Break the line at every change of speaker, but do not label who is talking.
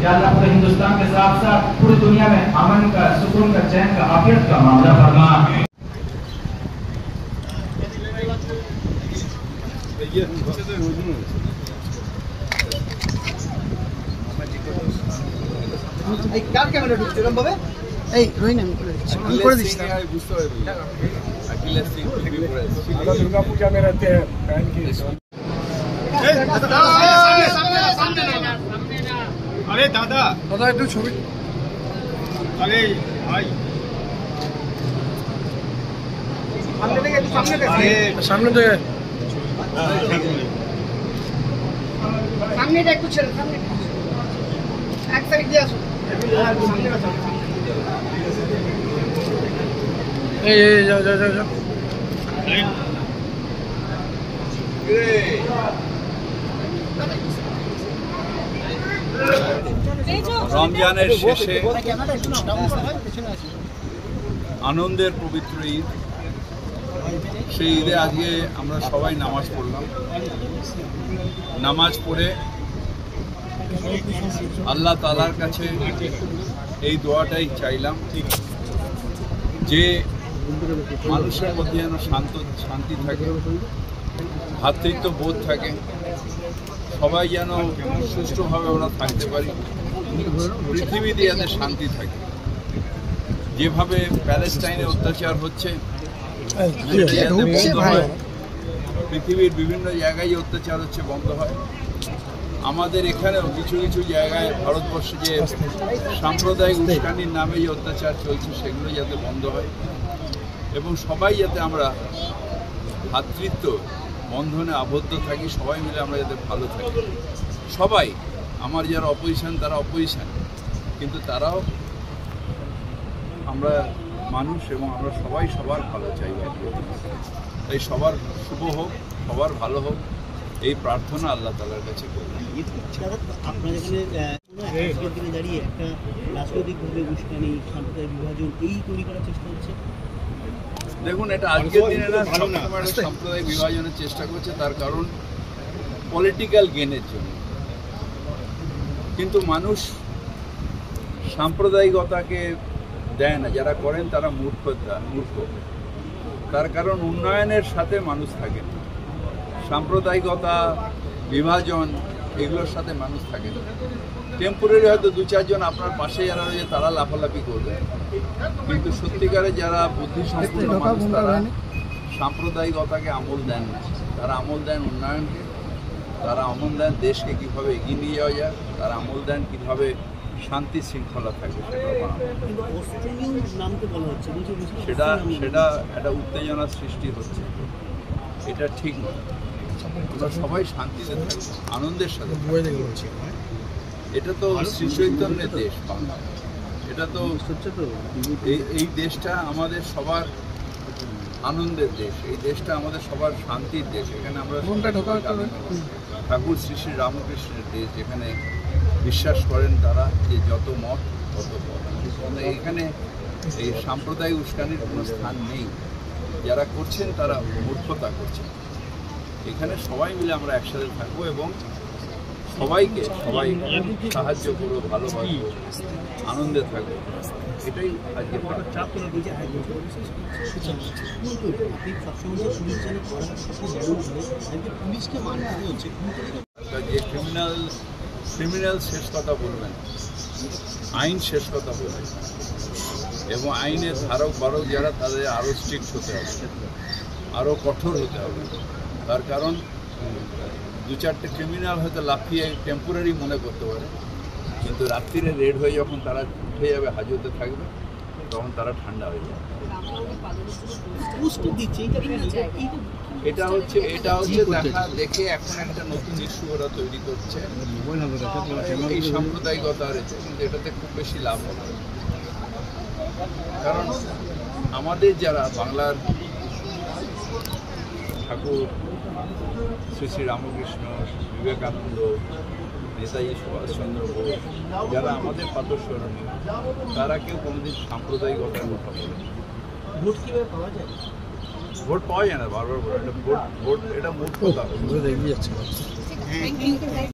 या अल्लाह पूरे हिंदुस्तान के साथ साथ पूरी दुनिया में अमन का, सुकून का, चैन का, आफियत का मामला फरमा।
কার ক্যামেরা ঢুকছে এরকম ভাবে? এই রই না, আমি করে দিচ্ছি।
বুঝতে পারবি अखिलेश सिंह
दुर्गा पूजा में रहते हैं
अरे दादा
दादा एक छवि
अरे भाई
सामने तो
সামনে একটু ছেড়ে, সামনে এক সাইড দিয়ে আসুন।
যাও যাও যাও যাও।
রমজানের শেষে আনন্দের পবিত্র ঈদ, সেই ঈদে আজকে আমরা সবাই নামাজ পড়লাম। নামাজ পড়ে আল্লাহ তাআলার কাছে এই দোয়াটাই চাইলাম যে মানুষের মধ্যে যেন শান্তি থাকে, ভ্রাতৃত্ব বোধ থাকে, সবাই যেন সুষ্ঠুভাবে আমরা থাকতে পারি, পৃথিবীতে যাতে শান্তি থাকে। যেভাবে প্যালেস্টাইনে অত্যাচার হচ্ছে যাতে বন্ধ হয়, পৃথিবীর বিভিন্ন জায়গায় অত্যাচার হচ্ছে বন্ধ হয়। আমাদের এখানেও কিছু কিছু জায়গায় ভারতবর্ষে যে সাম্প্রদায়িক উস্কানির নামে যে অত্যাচার চলছে সেগুলো যাতে বন্ধ হয় এবং সবাই যাতে আমরা ভ্রাতৃত্ব বন্ধনে আবদ্ধ থাকি, সবাই মিলে আমরা যাতে ভালো থাকি। সবাই, আমার যারা অপোজিশন তারা অপোজিশন, কিন্তু তারাও আমরা মানুষ এবং আমরা সবাই সবার ভালো চাই। তাই সবার শুভ হোক, সবার ভালো হোক, এই প্রার্থনা আল্লাহ তাআলার কাছে করি।
আপনার এখানে দাঁড়িয়ে একটা রাজনৈতিকভাবে উস্কানি, সাম্প্রদায়িক বিভাজন এই তৈরি করার চেষ্টা হচ্ছে।
দেখুন, এটা আজকের দিনে না সাম্প্রদায়িক বিভাজনের চেষ্টা করছে, তার কারণ পলিটিক্যাল গেনের জন্য। কিন্তু মানুষ সাম্প্রদায়িকতাকে দেয় না, যারা করেন তারা মূর্খ। তার কারণ উন্নয়নের সাথে মানুষ থাকে না, সাম্প্রদায়িকতা, বিভাজন এগুলোর সাথে মানুষ থাকে না। টেম্পোরারি হয়তো দু চারজন আপনার পাশে যারা রয়েছে তারা লাফালাফি করবে, কিন্তু সত্যিকারে যারা বুদ্ধিসম্পন্ন মানুষ তারা সাম্প্রদায়িকতাকে আমল দেন না। তারা আমল দেন উন্নয়নকে, তারা আমল দেন দেশকে কীভাবে এগিয়ে নিয়ে যাওয়া যায়, তারা আমল দেন কীভাবে শান্তি শৃঙ্খলা থাকবে। সেটা একটা উত্তেজনা সৃষ্টি হচ্ছে, এটা ঠিক নয়। আমরা সবাই শান্তিতে থাকবো, আনন্দের সাথে। এটা তো শ্রী চৈতন্যের দেশ বাংলা, এটা তো এই দেশটা আমাদের সবার আনন্দের দেশ, এই দেশটা আমাদের সবার শান্তির দেশ। এখানে আমরা ঠাকুর শ্রী শ্রী রামকৃষ্ণের দেশ, যেখানে বিশ্বাস করেন তারা যে যত মত তত পথ। এখানে এই সাম্প্রদায়িক উস্কানির কোনো স্থান নেই। যারা করছেন তারা মূর্খতা করছেন। এখানে সবাই মিলে আমরা একসাথে থাকবো এবং সবাইকে সাহায্য করবো, ভালোবাসবো, আনন্দে থাকবো। এটাই আজকে যে ক্রিমিনাল শেষ কথা বলবেন, আইন শেষ কথা বলবেন এবং আইনের ধারক বারক যারা তাদের আরও স্ট্রিক্ট হতে হবে, আরও কঠোর হতে হবে। তার কারণ দু চারটে ক্রিমিনাল হয়তো লাফিয়ে টেম্পোরারি মনে করতে পারে, কিন্তু রাত্রিরে রেড হয়ে যখন তারা উঠে যাবে, হাজতে থাকবে, তখন তারা ঠান্ডা হয়ে যাবে। এটা হচ্ছে দেখে এখন একটা নতুন ইস্যু ওরা তৈরি করছে এই সাম্প্রদায়িকতার, কিন্তু এটাতে খুব বেশি লাভ হবে। কারণ আমাদের যারা বাংলার ঠাকুর শ্রী শ্রী রামকৃষ্ণ, বিবেকানন্দ, নেতাজি সুভাষচন্দ্র বোস, যারা আমাদের পাদস্মরণীয়, তারা কেউ কোনোদিন সাম্প্রদায়িকতার কথা বলে।
ভোট কীভাবে পাওয়া যায়?
ভোট পাওয়া যায় না, বারবার বলে এটা ভোট, এটা মূর্খতা।